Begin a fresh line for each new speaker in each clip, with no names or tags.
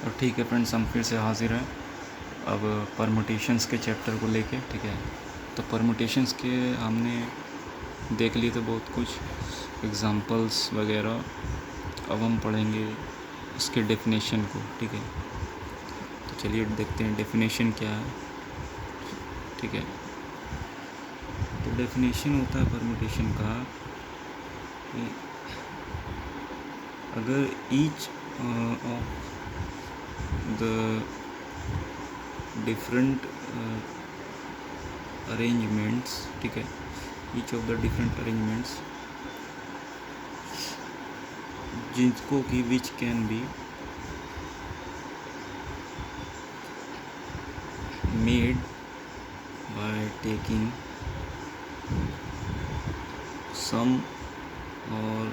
और ठीक है फ्रेंड्स, हम फिर से हाजिर हैं अब परमुटेशंस के चैप्टर को लेके। ठीक है, तो परमुटेशंस के हमने देख लिए थे बहुत कुछ एग्ज़ाम्पल्स वगैरह। अब हम पढ़ेंगे इसके डेफिनेशन को। ठीक है, तो चलिए देखते हैं डेफिनेशन क्या है। ठीक है, तो डेफिनेशन होता है परमुटेशन का कि अगर each of the different arrangements, ठीक है, each of the different arrangements जिनको कि which can be made by taking some or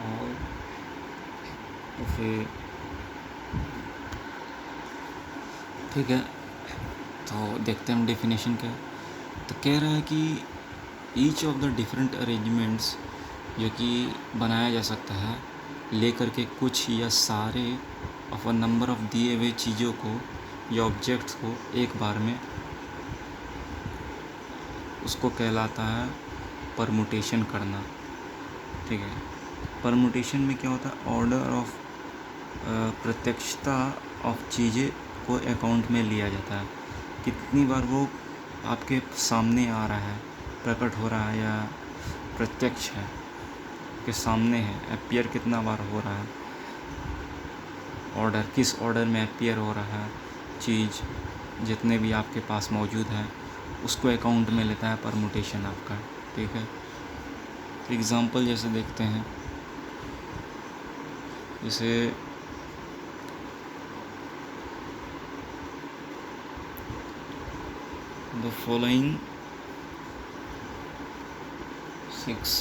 all of ए। ठीक है, तो देखते हैं हम डेफिनेशन क्या है। तो कह रहा है कि each of the different arrangements जो कि बनाया जा सकता है लेकर के कुछ या सारे ऑफ अ नंबर ऑफ दिए हुए चीज़ों को या ऑब्जेक्ट्स को एक बार में, उसको कहलाता है परमुटेशन करना। ठीक है, परमुटेशन में क्या होता है, ऑर्डर ऑफ प्रत्यक्षता ऑफ चीज़ें को अकाउंट में लिया जाता है। कितनी बार वो आपके सामने आ रहा है, प्रकट हो रहा है या प्रत्यक्ष है के सामने है, अपीयर कितना बार हो रहा है, ऑर्डर किस ऑर्डर में अपीयर हो रहा है, चीज़ जितने भी आपके पास मौजूद हैं उसको अकाउंट में लेता है परमुटेशन आपका। ठीक है, एग्ज़ाम्पल जैसे देखते हैं, जैसे the following 6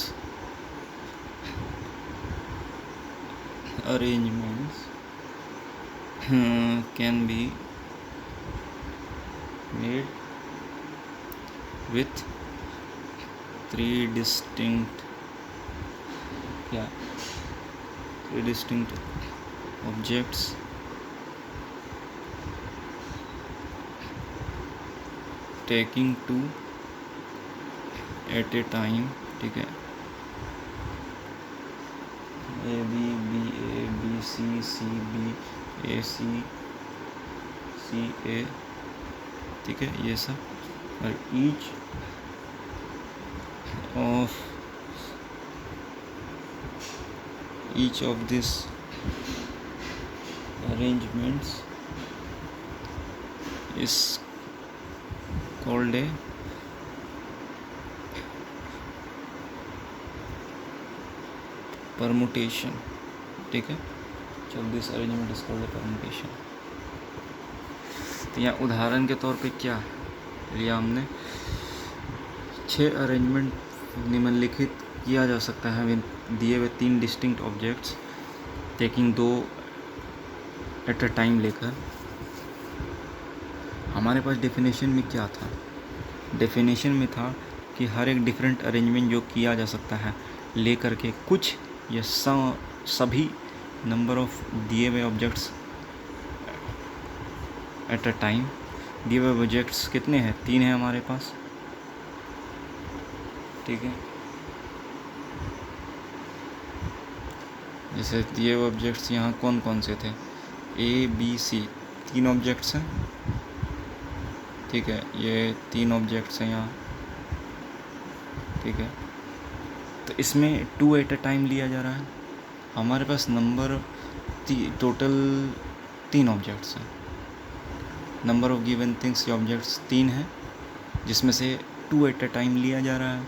arrangements can be made with three distinct objects taking two at a time। ठीक है, ए बी सी बी ए सी ए। ठीक है, ये सब, और each of this arrangements is called a permutation. ठीक है, so this arrangement is called a permutation। तो यहाँ उदाहरण के तौर पे क्या लिया हमने, 6 अरेंजमेंट निम्नलिखित किया जा सकता है दिए हुए 3 distinct objects taking 2 at a time लेकर। हमारे पास डेफिनेशन में क्या था, डेफिनेशन में था कि हर एक डिफरेंट अरेंजमेंट जो किया जा सकता है लेकर के कुछ या सभी नंबर ऑफ दिए हुए ऑब्जेक्ट्स एट अ टाइम। दिए हुए ऑब्जेक्ट्स कितने हैं, 3 हैं हमारे पास। ठीक है, जैसे दिए हुए ऑब्जेक्ट्स यहाँ कौन कौन से थे, ए बी सी, 3 ऑब्जेक्ट्स हैं। ठीक है, ये 3 ऑब्जेक्ट्स हैं यहाँ। ठीक है, तो इसमें 2 एट अ टाइम लिया जा रहा है। हमारे पास नंबर टोटल 3 ऑब्जेक्ट्स हैं। नंबर ऑफ गिवन थिंग्स, ये ऑब्जेक्ट्स 3 हैं जिसमें से 2 एट अ टाइम लिया जा रहा है।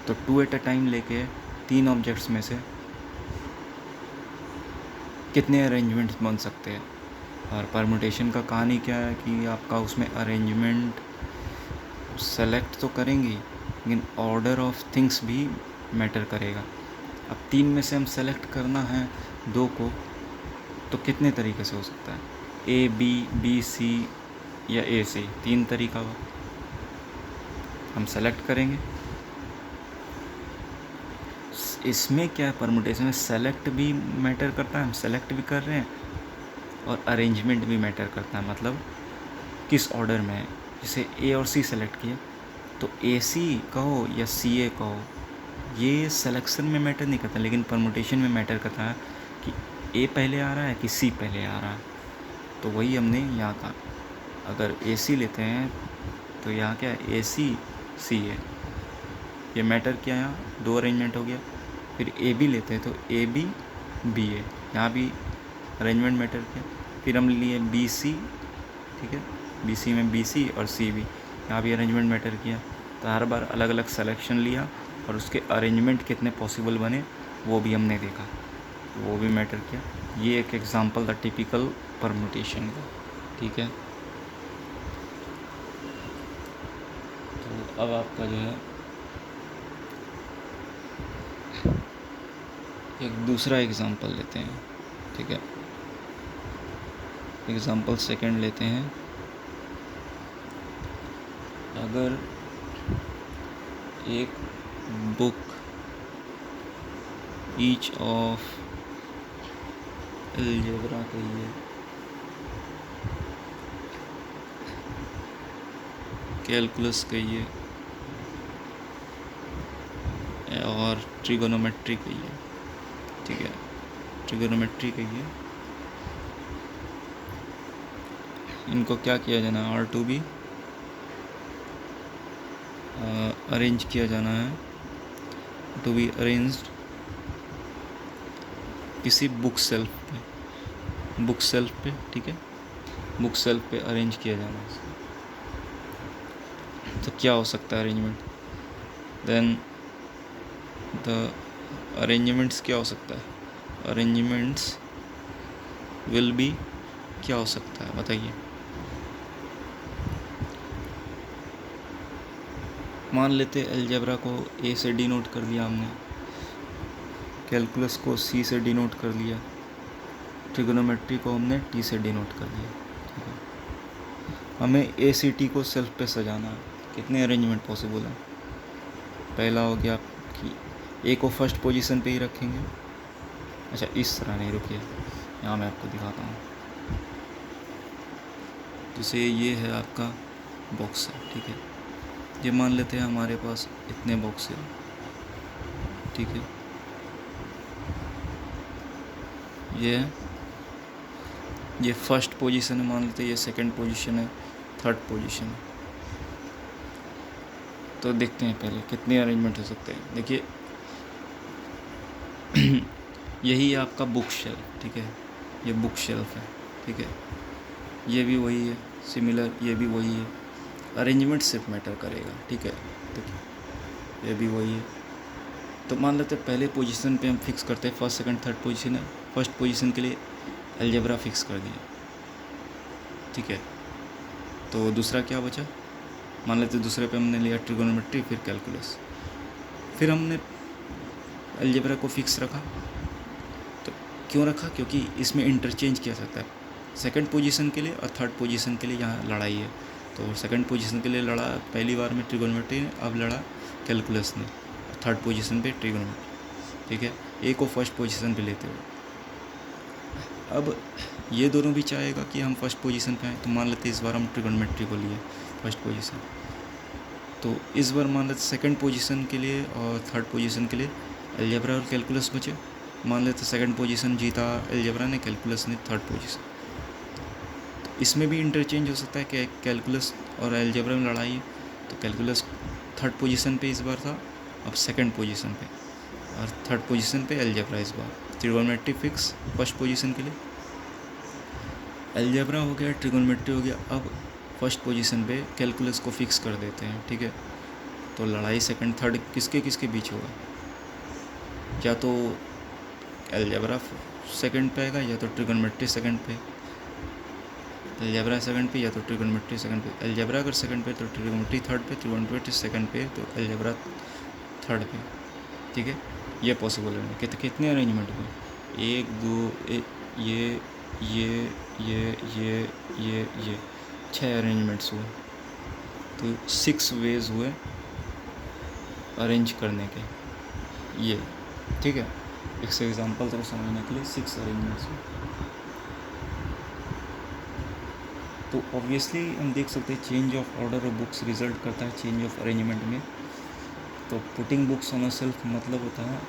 तो 2 एट अ टाइम लेके 3 ऑब्जेक्ट्स में से कितने अरेंजमेंट्स बन सकते हैं। और परमुटेशन का कहानी क्या है कि आपका उसमें अरेंजमेंट सेलेक्ट तो करेंगी लेकिन ऑर्डर ऑफ थिंग्स भी मैटर करेगा। अब 3 में से हम सेलेक्ट करना है 2 को, तो कितने तरीके से हो सकता है, ए बी सी या ए सी, 3 तरीका हम सेलेक्ट करेंगे। इसमें क्या है, परमुटेशन में सेलेक्ट भी मैटर करता है, हम सेलेक्ट भी कर रहे हैं, और अरेंजमेंट भी मैटर करता है, मतलब किस ऑर्डर में है। जैसे ए और सी सेलेक्ट किया तो ए सी कहो या सी ए कहो, ये सिलेक्शन में मैटर नहीं करता, लेकिन परमुटेशन में मैटर करता है कि ए पहले आ रहा है कि सी पहले आ रहा है। तो वही हमने यहाँ कहा, अगर ए सी लेते हैं तो यहाँ क्या है, ए सी सी ए, ये मैटर किया, यहाँ दो अरेंजमेंट हो गया। फिर ए बी लेते हैं तो ए बी बी ए, यहाँ भी अरेंजमेंट मैटर किया। फिर हम लिए बी सी, ठीक है, बी सी में बी सी और सी बी, यहाँ भी अरेंजमेंट मैटर किया। तो हर बार अलग अलग सिलेक्शन लिया और उसके अरेंजमेंट कितने पॉसिबल बने वो भी हमने देखा, तो वो भी मैटर किया। ये एक एग्जांपल था टिपिकल परम्यूटेशन का, ठीक है। तो अब आपका जो है एक दूसरा एग्जांपल लेते हैं, ठीक है। एग्जांपल सेकंड लेते हैं। अगर एक बुक ईच ऑफ अलजेब्रा कहिए, कैलकुलस कहिए और ट्रिगोनोमेट्री कहिए, ठीक है, ट्रिगोनोमेट्री कहिए, इनको क्या किया जाना है, R to B अरेंज किया जाना है, टू बी अरेंज्ड किसी बुक सेल्फ पे, ठीक है, बुक सेल्फ पे अरेंज किया जाना है। तो क्या हो सकता है अरेंजमेंट, देन द अरेंजमेंट्स क्या हो सकता है, अरेंजमेंट्स विल बी क्या हो सकता है बताइए। मान लेते अलजेब्रा को ए से डिनोट कर लिया हमने, कैलकुलस को सी से डिनोट कर लिया, ट्रिगोनोमेट्री को हमने टी से डिनोट कर लिया, ठीक है। हमें ए सी टी को सेल्फ पे सजाना है, कितने अरेंजमेंट पॉसिबल है। पहला हो गया कि ए को फर्स्ट पोजीशन पे ही रखेंगे, अच्छा इस तरह नहीं, रुकिए यहाँ मैं आपको दिखाता हूँ। जैसे ये है आपका बॉक्स है, ठीक है, ये मान लेते हैं हमारे पास इतने बॉक्स है, ठीक है, ये फर्स्ट पोजीशन है, मान लेते हैं ये सेकंड पोजीशन है, थर्ड पोजीशन है। तो देखते हैं पहले कितने अरेंजमेंट हो सकते हैं। देखिए यही आपका बुक शेल्फ, ठीक है, ये बुक शेल्फ है, ठीक है, ये भी वही है, सिमिलर ये भी वही है, अरेंजमेंट सिर्फ मैटर करेगा, ठीक है। देखिए ये भी वही है। तो मान लेते हैं पहले पोजीशन पे हम फिक्स करते हैं, फर्स्ट सेकंड थर्ड पोजीशन है, फर्स्ट पोजीशन के लिए अलजेब्रा फिक्स कर दिया, ठीक है। तो दूसरा क्या बचा, मान लेते दूसरे पे हमने लिया ट्रिगोनोमेट्री, फिर कैलकुलस, फिर हमने अलजेब्रा को फिक्स रखा। तो क्यों रखा, क्योंकि इसमें इंटरचेंज किया सकता है, सेकंड पोजीशन के लिए और थर्ड पोजीशन के लिए यहाँ लड़ाई है। तो सेकंड पोजीशन के लिए लड़ा पहली बार में ट्रिगोनोमेट्री ने, अब लड़ा कैलकुलस ने, थर्ड पोजीशन पे ट्रिगोनोमेट्री, ठीक है, ए को फर्स्ट पोजीशन पे लेते हुए। अब ये दोनों भी चाहेगा कि हम फर्स्ट पोजीशन पे आए, तो मान लेते इस बार हम ट्रिगोनोमेट्री को लिए फर्स्ट पोजीशन, तो इस बार मान लेते सेकंड पोजीशन के लिए और थर्ड पोजीशन के लिए अलजेब्रा और कैलकुलस बचे। मान लेते सेकंड पोजीशन जीता अलजेब्रा ने, कैलकुलस ने थर्ड पोजीशन। तो इसमें भी इंटरचेंज हो सकता है कि कैलकुलस और अलजेब्रा में लड़ाई है, तो कैलकुलस थर्ड पोजीशन पे इस बार था, अब सेकंड पोजीशन पे, और थर्ड पोजीशन पे अलजेब्रा इस बार। ट्रिगोनोमेट्री फिक्स फर्स्ट पोजीशन के लिए, अलजेब्रा हो गया, ट्रिगोनोमेट्री हो गया, अब फर्स्ट पोजीशन पे कैलकुलस को फिक्स कर देते हैं, ठीक है। तो लड़ाई सेकंड थर्ड किसके बीच होगा, या तो अलजेब्रा सेकंड पे आएगा, या तो ट्रिगोनोमेट्री सेकंड पे, अलजेब्रा सेकंड पे या तो ट्रिगोनोमेट्री सेकंड पे। अलजेब्रा अगर सेकंड पे तो ट्रिगोनोमेट्री थर्ड पे, ट्रिगोनोमेट्री सेकंड पे तो अलजेब्रा थर्ड पे, ठीक है। ये पॉसिबल है। कितने अरेंजमेंट हुए, एक दो ये 6 अरेंजमेंट्स हुए। तो 6 वेज हुए अरेंज करने के। ये ठीक है, एक एग्जाम्पल को समझने के लिए 6 अरेंजमेंट्स में। तो ऑब्वियसली हम देख सकते हैं change of order of books result करता है चेंज ऑफ अरेंजमेंट में। तो putting books on a self मतलब होता है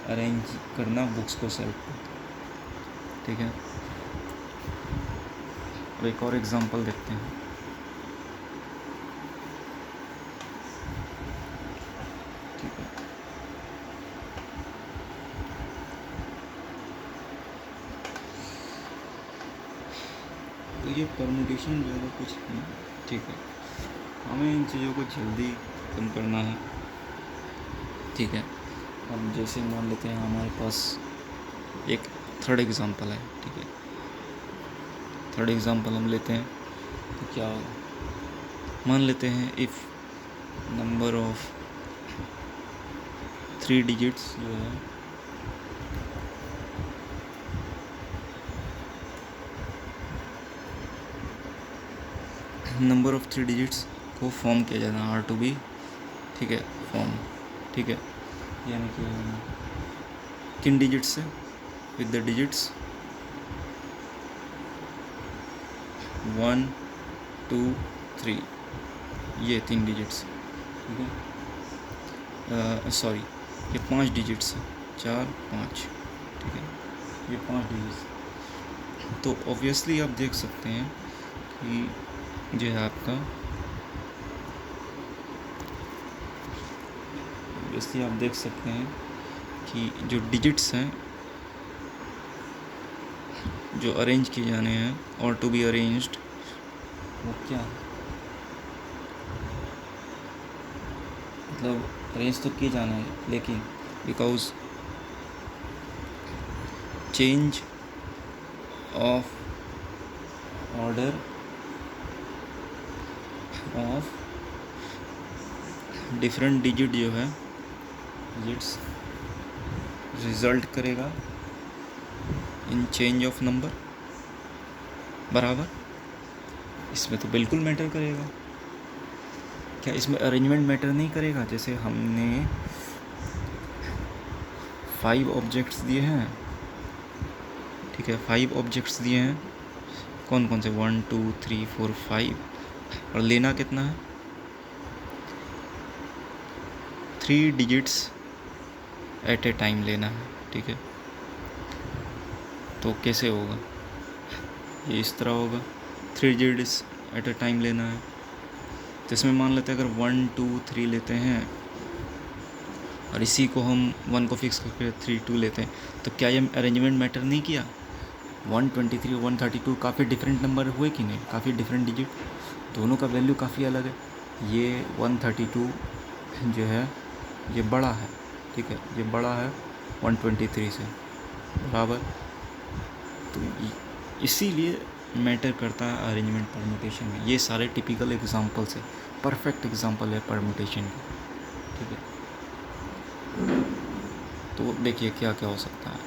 अरेंज करना बुक्स को सेल्फ पर। ठीक है, अब एक और एग्जांपल देखते हैं। ठीक है, तो ये परमुटेशन जो है कुछ नहीं। ठीक है, हमें इन चीज़ों को जल्दी खत्म करना है। ठीक है, अब जैसे मान लेते हैं हमारे पास एक थर्ड एग्जांपल है। ठीक है, थर्ड एग्जांपल हम लेते हैं तो क्या होगा, मान लेते हैं इफ़ नंबर ऑफ 3 डिजिट्स जो है नंबर ऑफ 3 डिजिट्स को फॉर्म किया जाता है R2B। ठीक है, फॉर्म। ठीक है, यानी कि किन डिजिट्स से, विद द डिजिट्स 1 2 3, ये 3 डिजिट्स। ठीक है, सॉरी ये 5 डिजिट्स है, 4 5। ठीक है, ये 5 डिजिट्स। तो ऑब्वियसली आप देख सकते हैं कि जो है आपका ऑब्वियसली आप देख सकते हैं कि जो डिजिट्स हैं जो अरेंज किए जाने हैं और टू बी अरेंज्ड, वो क्या मतलब अरेंज तो किए जाना है, लेकिन because change of order of different digit जो है डिजिट्स रिजल्ट करेगा इन चेंज ऑफ नंबर। बराबर, इसमें तो बिल्कुल मैटर करेगा। क्या इसमें अरेंजमेंट मैटर नहीं करेगा? जैसे हमने 5 ऑब्जेक्ट्स दिए हैं। ठीक है, 5 ऑब्जेक्ट्स दिए हैं, कौन कौन से 1 2 3 4 5, और लेना कितना है 3 डिजिट्स एट ए टाइम लेना है। ठीक है, तो कैसे होगा, ये इस तरह होगा, 3 डिजिट्स एट ए टाइम लेना है। तो इसमें मान लेते हैं अगर 1 2 3 लेते हैं और इसी को हम 1 को फिक्स करके 3 2 लेते हैं, तो क्या ये अरेंजमेंट मैटर नहीं किया? 123 132 काफ़ी डिफरेंट नंबर हुए कि नहीं, काफ़ी डिफरेंट डिजिट, दोनों का वैल्यू काफ़ी अलग है। ये 132 जो है ये बड़ा है। ठीक है, ये बड़ा है 123 से। बराबर, तो इसीलिए मैटर करता है अरेंजमेंट परम्यूटेशन में। ये सारे टिपिकल एग्जांपल्स है, परफेक्ट एग्जांपल है परम्यूटेशन की। ठीक है, तो देखिए क्या क्या हो सकता है।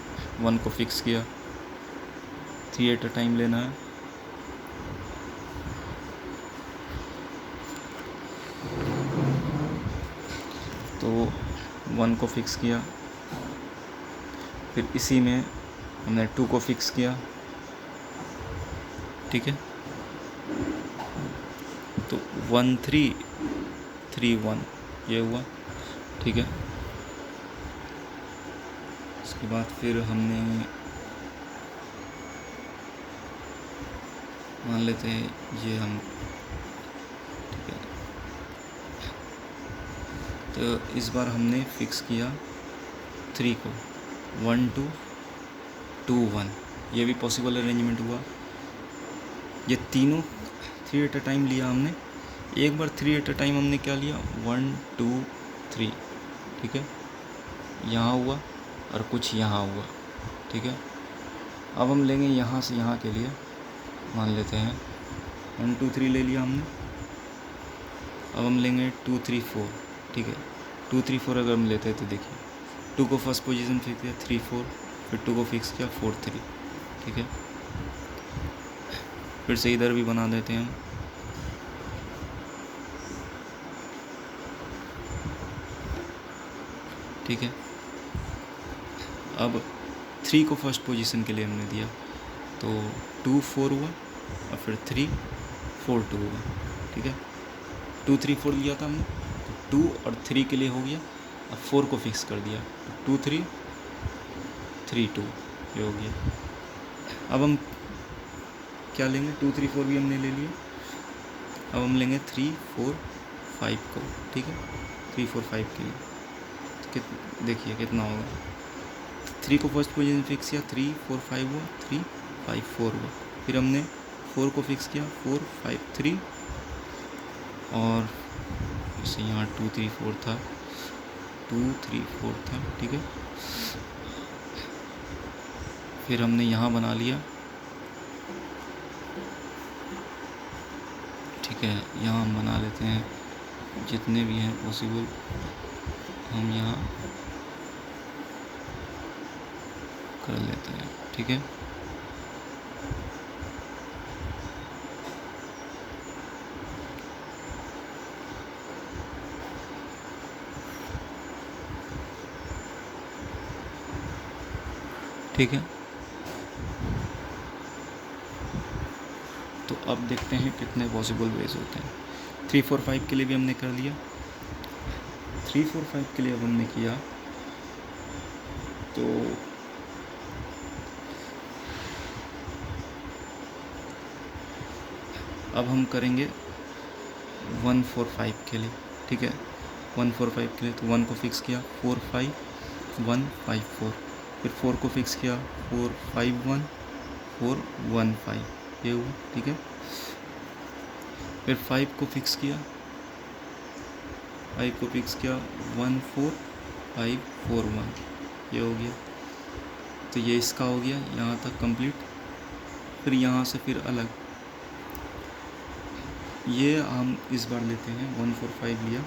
1 को फिक्स किया, 3 एट अ टाइम लेना है, तो 1 को फिक्स किया, फिर इसी में हमने 2 को फिक्स किया। ठीक है, तो 1 3 3 1 ये हुआ। ठीक है, उसके बाद फिर हमने मान लेते हैं ये हम, ठीक है, तो इस बार हमने फिक्स किया 3 को, 1 2 2 1, ये भी पॉसिबल अरेंजमेंट हुआ। ये तीनों 3 एट अ टाइम लिया हमने। एक बार 3 एट अ टाइम हमने क्या लिया 1 2 3। ठीक है, यहाँ हुआ और कुछ यहाँ हुआ। ठीक है, अब हम लेंगे यहाँ से यहाँ के लिए, मान लेते हैं 1 2 3 ले लिया हमने। अब हम लेंगे 2 3 4। ठीक है, 2 3 4 अगर हम लेते हैं तो देखिए 2 को फर्स्ट पोजीशन फिक्स किया 3 4, फिर 2 को फिक्स किया 4 3। ठीक है, फिर से इधर भी बना देते हैं हम। ठीक है, अब 3 को फर्स्ट पोजीशन के लिए हमने दिया तो 2 4 हुआ और फिर 3 4 2 हुआ, ठीक है। 2 3 4 लिया था हमने तो 2 और 3 के लिए हो गया। अब 4 को फिक्स कर दिया तो 2 3 3 2 ये हो गया। अब हम क्या लेंगे, 2 3 4 भी हमने ले लिया। अब हम लेंगे 3 4 5 को, ठीक है। 3 4 5 के लिए तो देखिए कितना होगा। 3 को फर्स्ट पोजीशन फिक्स किया, 3 4 5 हुआ, 3 5 4 हुआ। फिर हमने 4 को फिक्स किया, 4 5 3 और इसे यहाँ 2 3 4 था, 2 3 4 था, ठीक है। फिर हमने यहाँ बना लिया, ठीक है। यहाँ हम बना लेते हैं जितने भी हैं पॉसिबल, हम यहाँ कर लेते हैं, ठीक है। ठीक है, तो अब देखते हैं कितने पॉसिबल वेज होते हैं। 3 4 5 के लिए भी हमने कर लिया। 3 4 5 के लिए अब हमने किया तो अब हम करेंगे 1 4 5 के लिए, ठीक है। 1 4 5 के लिए तो 1 को फिक्स किया, 4 5 1 5 4। फिर 4 को फिक्स किया, 4 5 1 4 1 5 ये हुआ, ठीक है। फिर 5 को फिक्स किया, 5 को फिक्स किया 1 4 5 4 1 ये हो गया। तो ये इसका हो गया यहाँ तक कंप्लीट। फिर यहाँ से फिर अलग ये हम इस बार लेते हैं 1 4 5 लिया,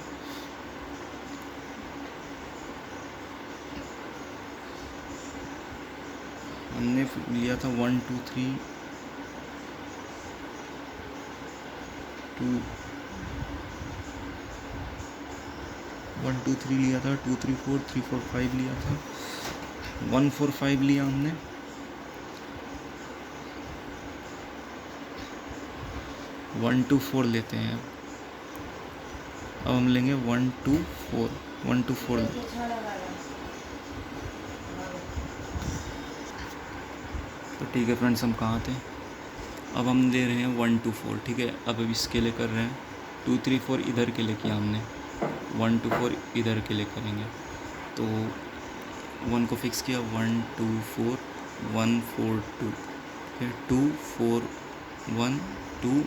हमने लिया था 1 2 3 2 1 2 3 लिया था, 2 3 4 3 4 5 लिया था, 1 4 5 लिया हमने। वन टू फोर लेते हैं। अब हम लेंगे 1 2 4 1 2 4। तो ठीक है फ्रेंड्स, हम कहाँ थे। अब हम ले रहे हैं 1 2 4, ठीक है। अब इसके लिए कर रहे हैं 2 3 4 इधर के लिए किया हमने, 1 2 4 इधर के लिए करेंगे। तो 1 को फिक्स किया, 1 2 4 1 4 2, फिर 2 4 1 2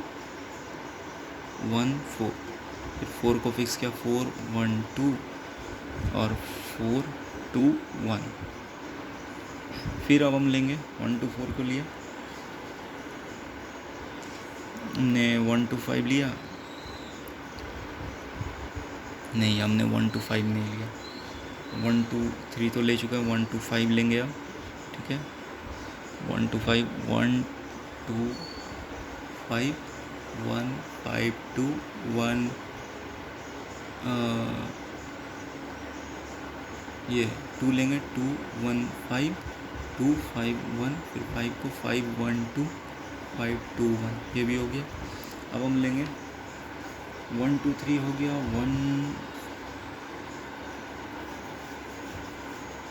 1 4, फिर 4 को फिक्स किया, 4 1 2 और 4 2 1। फिर अब हम लेंगे 1 2 4 को लिया, हमने 1 2 5 लिया, नहीं हमने 1 2 5 नहीं लिया, 1 2 3 तो ले चुका है, 1 2 5 लेंगे अब, ठीक है। 1 2 5 1 2 5 1 5 2 1 ये 2 लेंगे, 2 1 5 2 5 1, फिर 5 को 5 1 2 5 2 1 ये भी हो गया। अब हम लेंगे 1 2 3 हो गया, 1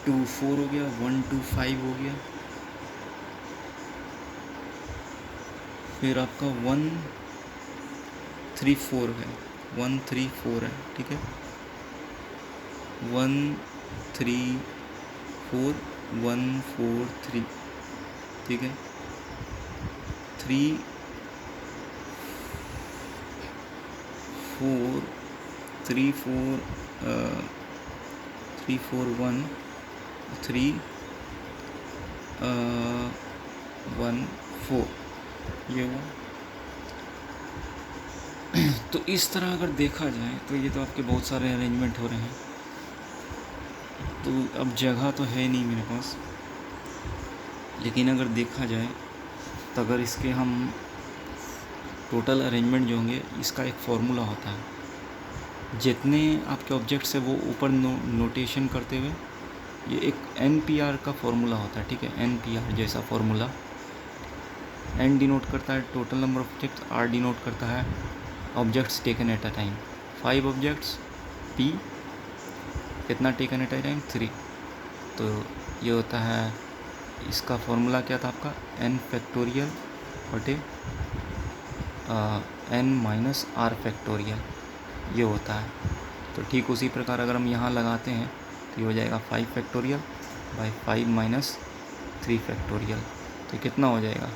2 4 हो गया, 1 2 5 हो गया, फिर आपका 1 3 4 है, 1 3 4 है, ठीक है। 1 3 4 1 4 3, ठीक है। 3 4 3 4 3 4 1 3 1 4 ये हुआ। तो इस तरह अगर देखा जाए तो ये तो आपके बहुत सारे अरेंजमेंट हो रहे हैं। तो अब जगह तो है नहीं मेरे पास, लेकिन अगर देखा जाए तो अगर इसके हम टोटल अरेंजमेंट जो होंगे, इसका एक फ़ॉर्मूला होता है। जितने आपके ऑब्जेक्ट्स है वो ऊपर नोटेशन करते हुए ये एक NPR का फॉर्मूला होता है, ठीक है, NPR जैसा फॉर्मूला। N डिनोट करता है total number of objects, R denote करता है objects taken at a time. 5 objects, P कितना टेकन एट अ टाइम, 3। तो ये होता है, इसका फॉर्मूला क्या था आपका, n फैक्टोरियल बटे n माइनस आर फैक्टोरियल, ये होता है। तो ठीक उसी प्रकार अगर हम यहाँ लगाते हैं तो ये हो जाएगा 5 फैक्टोरियल बाई 5 माइनस 3 फैक्टोरियल। तो कितना हो जाएगा,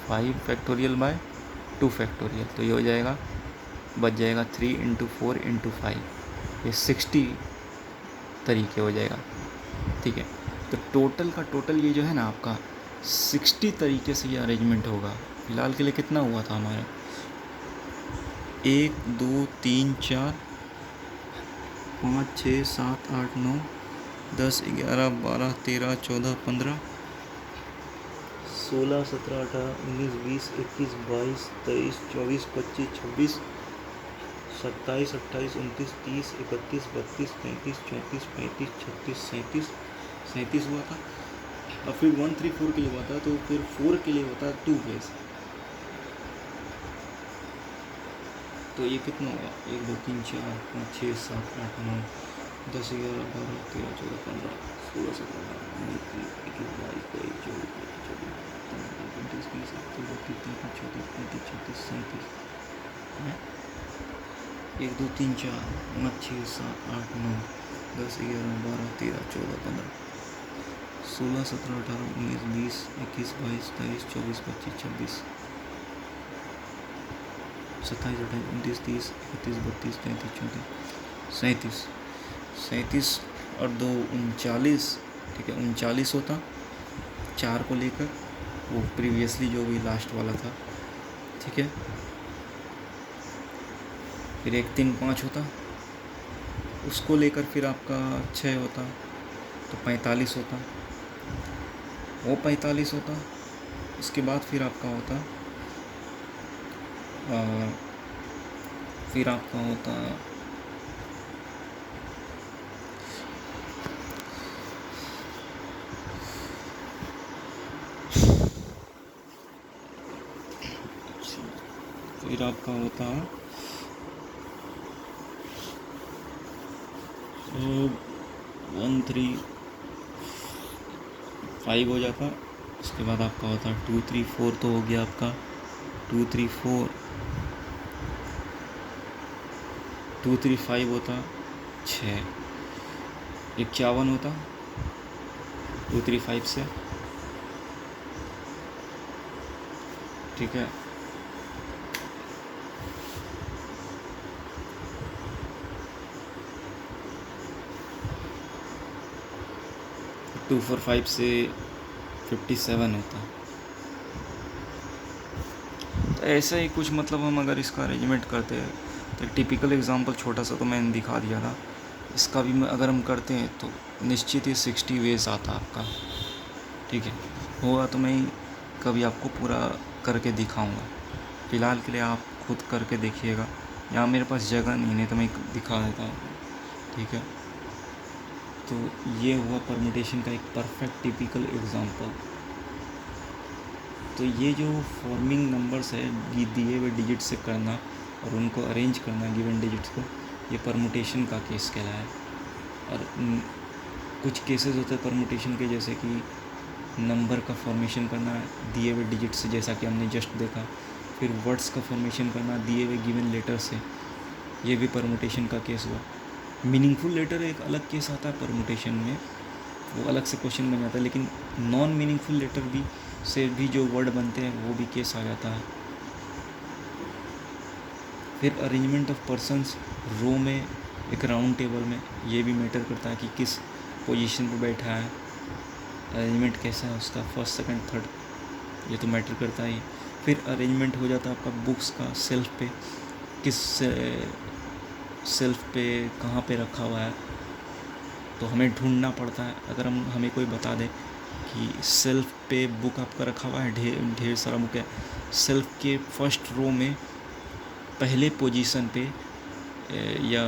5 फैक्टोरियल बाय 2 फैक्टोरियल। तो ये हो जाएगा, बच जाएगा 3 इंटू 4 इंटू 5, ये 60 तरीके हो जाएगा, ठीक है। तो टोटल का टोटल ये जो है ना आपका 60 तरीके से ये अरेंजमेंट होगा। फिलहाल के लिए कितना हुआ था हमारा, 1 2 3 4 5 6 7 8 9 10 11 12 13 14 15 16 17 18 19 20 21 22 23 24 25 26 27 28 29 30 31 32 33 34 35 36 37 हुआ था। और फिर 1 3 4 के लिए हुआ था, तो फिर 4 के लिए होता है 2 फेज। तो ये कितना होगा, 1 2 3 4 5 6 7 8 9 10 11 12 13 14 15 16 17 18 19 20 21 22 23 24 25 26 27 28 29 30 31 32 33 34 35 36 37 1 2 3 4 5 6 7 8 9 10 11 12 13 14 15 16 17 18 19 20 21 22 23 24 25 26 27 28 29 30 31 32 33 34 37 और 2 39, ठीक है, 39 होता 4 को लेकर, वो प्रीवियसली जो भी लास्ट वाला था, ठीक है। फिर 1 3 5 होता, उसको लेकर फिर आपका 6 होता, तो 45 होता, वो 45 होता। उसके बाद फिर आपका होता फिर आपका होता फिर आपका होता 1 3 5 हो जाता। उसके बाद आपका होता 2 3 4, तो हो गया आपका 2 3 4 2 3 5 होता 6, 51 होता 2 3 5 से, ठीक है। टू 4 5 से 57 होता। तो ऐसा ही कुछ, मतलब हम अगर इसका अरेंजमेंट करते हैं तो टिपिकल एग्जांपल छोटा सा तो मैंने दिखा दिया था, इसका भी अगर हम करते हैं तो निश्चित ही 60 वेज आता आपका, ठीक है। होगा तो मैं कभी आपको पूरा करके दिखाऊंगा। फ़िलहाल के लिए आप खुद करके देखिएगा, यहाँ मेरे पास जगह नहीं तो मैं दिखा देता हूँ, ठीक है। तो ये हुआ परम्यूटेशन का एक परफेक्ट टिपिकल एग्जांपल। तो ये जो फॉर्मिंग नंबर्स है दिए हुए डिजिट से करना और उनको अरेंज करना गिवन डिजिट्स को, ये परम्यूटेशन का केस कहलाया है। और कुछ केसेस होते हैं परम्यूटेशन के, जैसे कि नंबर का फॉर्मेशन करना दिए हुए डिजिट से, जैसा कि हमने जस्ट देखा। फिर वर्ड्स का फॉर्मेशन करना दिए हुए गिवन लेटर से, ये भी परम्यूटेशन का केस हुआ। मीनिंगफुल लेटर एक अलग केस आता है परम्यूटेशन में, वो अलग से क्वेश्चन बन जाता है, लेकिन नॉन मीनिंगफुल लेटर भी से भी जो वर्ड बनते हैं वो भी केस आ जाता है। फिर अरेंजमेंट ऑफ पर्सन्स रो में, एक राउंड टेबल में, ये भी मैटर करता है कि किस पोजीशन पे बैठा है, अरेंजमेंट कैसा है उसका, फर्स्ट सेकंड थर्ड, ये तो मैटर करता ही। फिर अरेंजमेंट हो जाता है आपका बुक्स का सेल्फ पे, किस सेल्फ पे कहाँ पे रखा हुआ है, तो हमें ढूंढना पड़ता है। अगर हमें कोई बता दे कि सेल्फ पे बुक आपका रखा हुआ है, ढेर सारा बुक है, सेल्फ के फर्स्ट रो में पहले पोजीशन पे या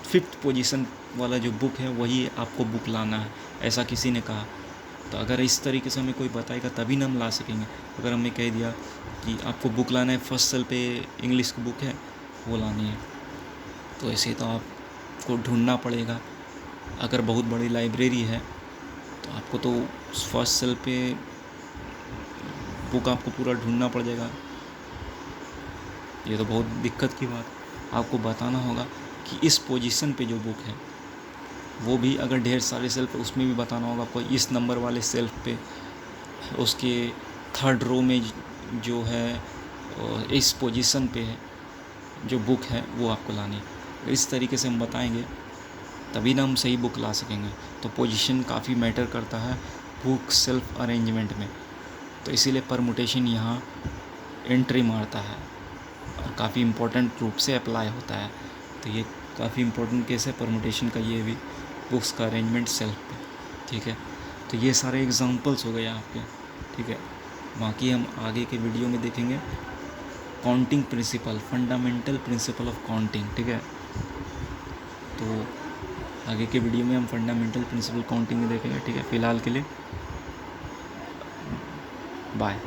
5th पोजीशन वाला जो बुक है वही आपको बुक लाना है, ऐसा किसी ने कहा। तो अगर इस तरीके से हमें कोई बताएगा तभी ना हम ला सकेंगे। अगर हमने कह दिया कि आपको बुक लाना है, फर्स्ट सेल पे इंग्लिश की बुक है वो लानी है, तो ऐसे तो आपको ढूंढना पड़ेगा। अगर बहुत बड़ी लाइब्रेरी है तो आपको तो फर्स्ट सेल पे बुक आपको पूरा ढूंढना पड़ जाएगा। ये तो बहुत दिक्कत की बात। आपको बताना होगा कि इस पोजीशन पे जो बुक है, वो भी अगर ढेर सारे सेल्फ है उसमें भी बताना होगा आपको, इस नंबर वाले सेल्फ पे उसके थर्ड रो में जो है इस पोजीशन पे है जो बुक है वो आपको लानी है। इस तरीके से हम बताएंगे तभी ना हम सही बुक ला सकेंगे। तो पोजीशन काफ़ी मैटर करता है बुक सेल्फ अरेंजमेंट में, तो इसीलिए परमुटेशन यहाँ एंट्री मारता है और काफ़ी इम्पोर्टेंट रूप से अप्लाई होता है। तो ये काफ़ी इम्पोर्टेंट केस है परमुटेशन का, ये भी बुक्स का अरेंजमेंट सेल्फ पे। ठीक है, तो ये सारे एग्जांपल्स हो गए आपके। ठीक है, बाकी हम आगे के वीडियो में देखेंगे counting principle, fundamental principle of counting. ठीक है, तो आगे के वीडियो में हम फंडामेंटल प्रिंसिपल काउंटिंग में देखेंगे। ठीक है, फ़िलहाल के लिए बाय।